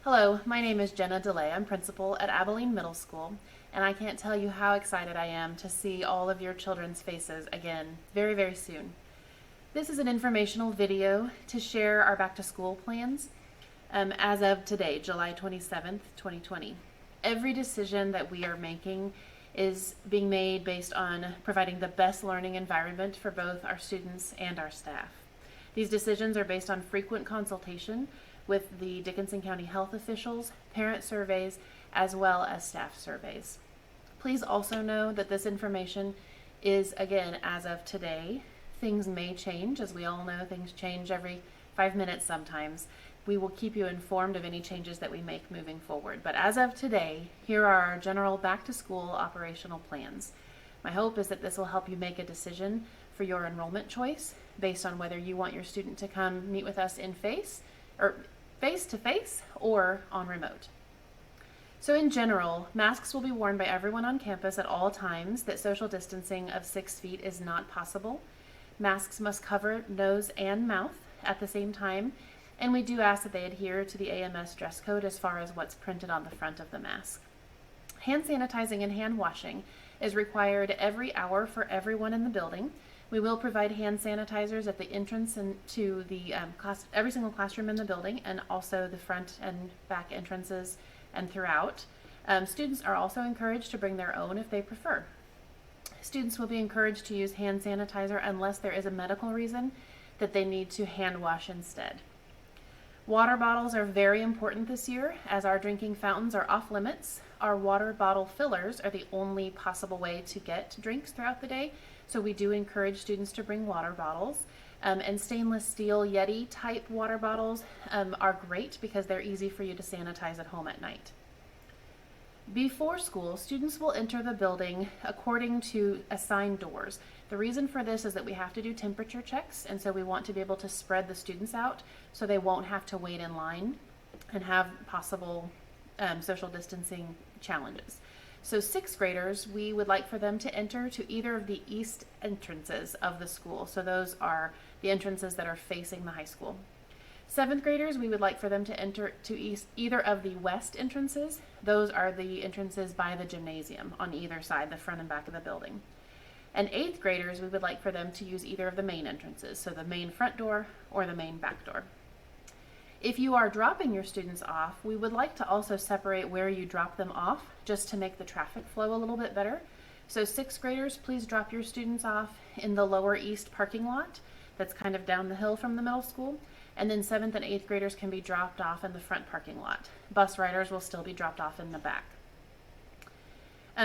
Hello, my name is Jenna DeLay. I'm principal at Abilene Middle School, and I can't tell you how excited I am to see all of your children's faces again very, very soon. This is an informational video to share our back to school plans as of today, July 27th, 2020. Every decision that we are making is being made based on providing the best learning environment for both our students and our staff. These decisions are based on frequent consultation with the Dickinson County health officials, parent surveys, as well as staff surveys. Please also know that this information is, again, as of today. Things may change. As we all know, things change every 5 minutes sometimes. We will keep you informed of any changes that we make moving forward. But as of today, here are our general back to school operational plans. My hope is that this will help you make a decision for your enrollment choice based on whether you want your student to come meet with us in face to face or on remote. So in general, masks will be worn by everyone on campus at all times that social distancing of 6 feet is not possible. Masks must cover nose and mouth at the same time, and we do ask that they adhere to the AMS dress code as far as what's printed on the front of the mask. Hand sanitizing and hand washing is required every hour for everyone in the building. We will provide hand sanitizers at the entrance and to the every single classroom in the building, and also the front and back entrances and throughout. Students are also encouraged to bring their own if they prefer. Students will be encouraged to use hand sanitizer unless there is a medical reason that they need to hand wash instead. Water bottles are very important this year, as our drinking fountains are off limits. Our water bottle fillers are the only possible way to get drinks throughout the day, so we do encourage students to bring water bottles. And stainless steel Yeti type water bottles are great because they're easy for you to sanitize at home at night. Before school, students will enter the building according to assigned doors. The reason for this is that we have to do temperature checks, and so we want to be able to spread the students out so they won't have to wait in line and have possible social distancing challenges. So 6th graders, we would like for them to enter to either of the east entrances of the school. So those are the entrances that are facing the high school. 7th graders, we would like for them to enter to either of the west entrances. Those are the entrances by the gymnasium on either side, the front and back of the building. And 8th graders, we would like for them to use either of the main entrances, so the main front door or the main back door. If you are dropping your students off, we would like to also separate where you drop them off just to make the traffic flow a little bit better. So 6th graders, please drop your students off in the lower east parking lot that's kind of down the hill from the middle school. And then 7th and 8th graders can be dropped off in the front parking lot. Bus riders will still be dropped off in the back.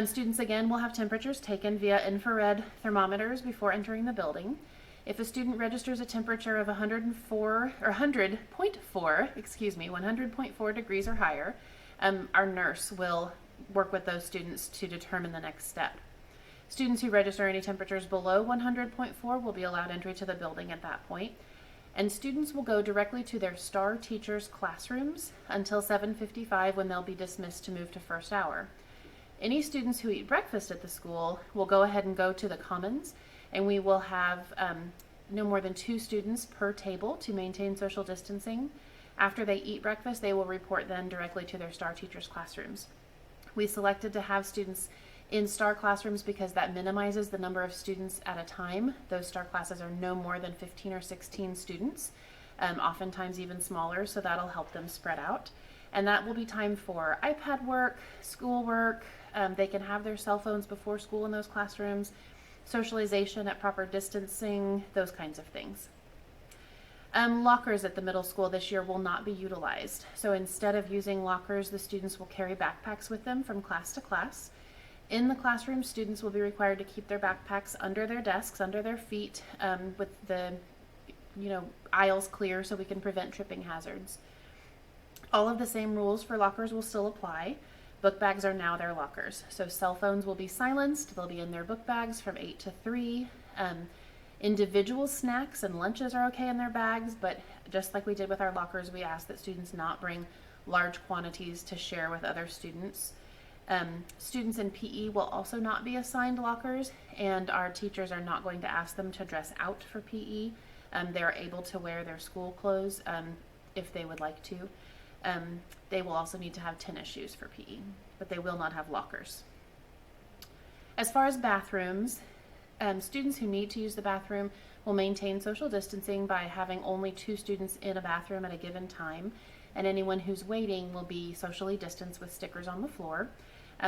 Students again will have temperatures taken via infrared thermometers before entering the building. If a student registers a temperature of 100.4 degrees or higher, our nurse will work with those students to determine the next step. Students who register any temperatures below 100.4 will be allowed entry to the building at that point. And students will go directly to their STAR teachers' classrooms until 7:55, when they'll be dismissed to move to first hour. Any students who eat breakfast at the school will go ahead and go to the commons, and we will have no more than 2 students per table to maintain social distancing. After they eat breakfast, they will report then directly to their STAR teachers' classrooms. We selected to have students in STAR classrooms because that minimizes the number of students at a time. Those STAR classes are no more than 15 or 16 students, oftentimes even smaller, so that'll help them spread out. And that will be time for iPad work, schoolwork. They can have their cell phones before school in those classrooms, socialization at proper distancing, those kinds of things. Lockers at the middle school this year will not be utilized. So instead of using lockers, the students will carry backpacks with them from class to class. In the classroom, students will be required to keep their backpacks under their desks, under their feet, with the aisles clear so we can prevent tripping hazards. All of the same rules for lockers will still apply. Book bags are now their lockers. So cell phones will be silenced. They'll be in their book bags from 8 to 3. Individual snacks and lunches are okay in their bags, but just like we did with our lockers, we ask that students not bring large quantities to share with other students. Students in PE will also not be assigned lockers, and our teachers are not going to ask them to dress out for PE. They're able to wear their school clothes if they would like to. They will also need to have tennis shoes for PE, but they will not have lockers. As far as bathrooms, students who need to use the bathroom will maintain social distancing by having only 2 students in a bathroom at a given time, and anyone who's waiting will be socially distanced with stickers on the floor.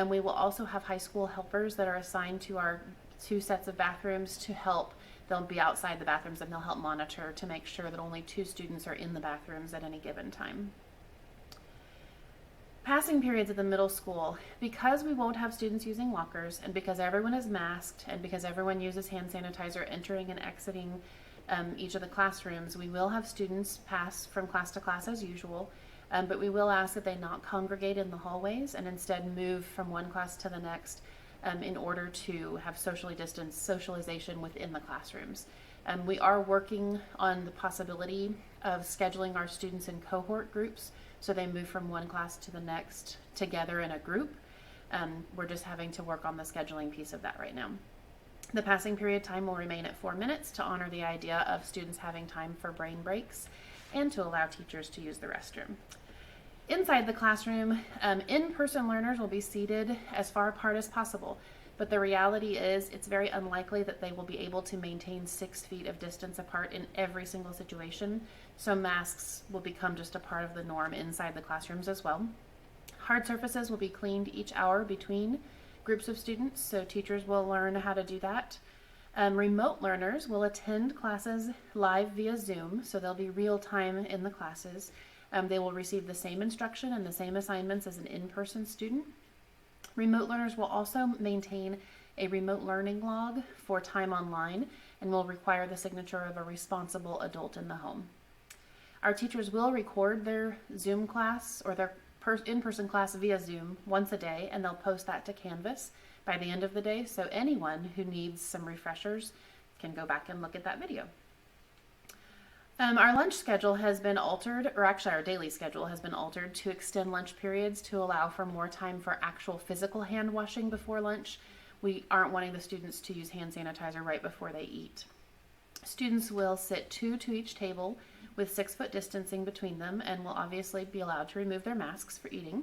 We will also have high school helpers that are assigned to our 2 sets of bathrooms to help. They'll be outside the bathrooms and they'll help monitor to make sure that only 2 students are in the bathrooms at any given time. Passing periods at the middle school, because we won't have students using lockers, and because everyone is masked, and because everyone uses hand sanitizer entering and exiting each of the classrooms, we will have students pass from class to class as usual, but we will ask that they not congregate in the hallways and instead move from one class to the next in order to have socially distanced socialization within the classrooms. We are working on the possibility of scheduling our students in cohort groups so they move from one class to the next together in a group. We're just having to work on the scheduling piece of that right now. The passing period time will remain at 4 minutes to honor the idea of students having time for brain breaks and to allow teachers to use the restroom. Inside the classroom, in-person learners will be seated as far apart as possible, but the reality is it's very unlikely that they will be able to maintain 6 feet of distance apart in every single situation, so masks will become just a part of the norm inside the classrooms as well. Hard surfaces will be cleaned each hour between groups of students, so teachers will learn how to do that. Remote learners will attend classes live via Zoom, so they'll be real time in the classes. They will receive the same instruction and the same assignments as an in-person student. Remote learners will also maintain a remote learning log for time online and will require the signature of a responsible adult in the home. Our teachers will record their Zoom class or their in-person class via Zoom once a day, and they'll post that to Canvas by the end of the day, so anyone who needs some refreshers can go back and look at that video. Our lunch schedule has been altered, or actually our daily schedule has been altered to extend lunch periods to allow for more time for actual physical hand washing before lunch. We aren't wanting the students to use hand sanitizer right before they eat. Students will sit 2 to each table with 6-foot distancing between them and will obviously be allowed to remove their masks for eating.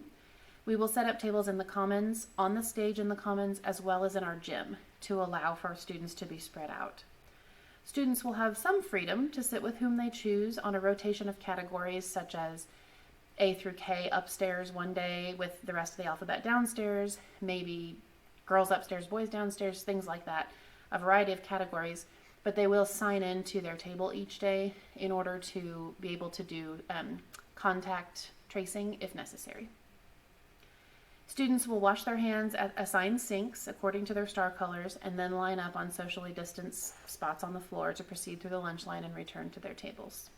We will set up tables in the commons, on the stage in the commons, as well as in our gym to allow for students to be spread out. Students will have some freedom to sit with whom they choose on a rotation of categories such as A through K upstairs one day with the rest of the alphabet downstairs, maybe girls upstairs, boys downstairs, things like that, a variety of categories, but they will sign in to their table each day in order to be able to do contact tracing if necessary. Students will wash their hands at assigned sinks according to their star colors and then line up on socially distanced spots on the floor to proceed through the lunch line and return to their tables.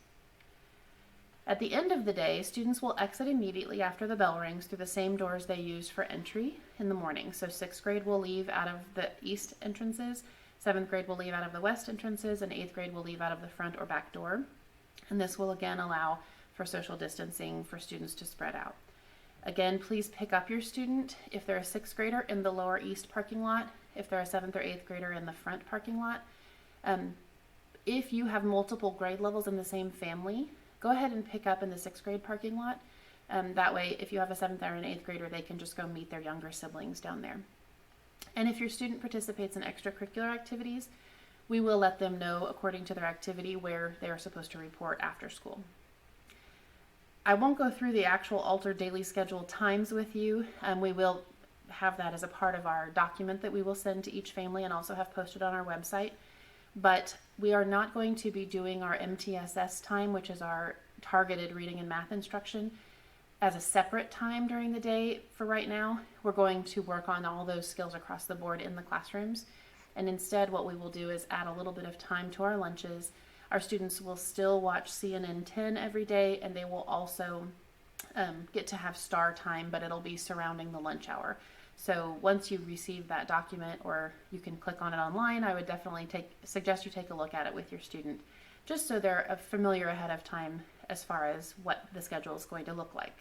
At the end of the day, students will exit immediately after the bell rings through the same doors they used for entry in the morning. So 6th grade will leave out of the east entrances, 7th grade will leave out of the west entrances, and 8th grade will leave out of the front or back door. And this will again allow for social distancing for students to spread out. Again, please pick up your student if they're a 6th grader in the lower east parking lot, if they're a 7th or 8th grader in the front parking lot. If you have multiple grade levels in the same family, go ahead and pick up in the 6th grade parking lot. That way, if you have a 7th or an 8th grader, they can just go meet their younger siblings down there. And if your student participates in extracurricular activities, we will let them know according to their activity where they are supposed to report after school. I won't go through the actual altered daily schedule times with you. We will have that as a part of our document that we will send to each family and also have posted on our website. But we are not going to be doing our MTSS time, which is our targeted reading and math instruction, as a separate time during the day for right now. We're going to work on all those skills across the board in the classrooms. And instead, what we will do is add a little bit of time to our lunches. Our students will still watch CNN 10 every day, and they will also get to have star time, but it'll be surrounding the lunch hour. So once you receive that document, or you can click on it online, I would definitely suggest you take a look at it with your student, just so they're familiar ahead of time as far as what the schedule is going to look like.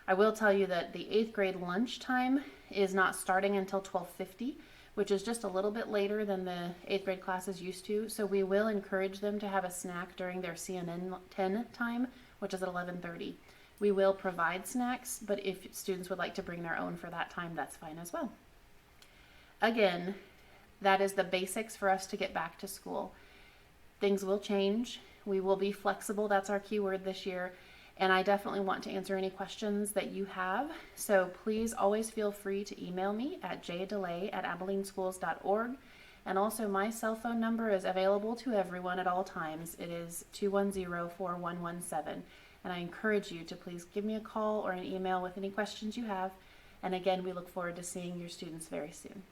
I will tell you that the 8th grade lunch time is not starting until 12:50, which is just a little bit later than the 8th grade classes used to. So we will encourage them to have a snack during their CNN 10 time, which is at 11:30. We will provide snacks, but if students would like to bring their own for that time, that's fine as well. Again, that is the basics for us to get back to school. Things will change. We will be flexible. That's our key word this year. And I definitely want to answer any questions that you have. So please always feel free to email me at jdelay@abileneschools.org. And also my cell phone number is available to everyone at all times. It is 210-4117. And I encourage you to please give me a call or an email with any questions you have. And again, we look forward to seeing your students very soon.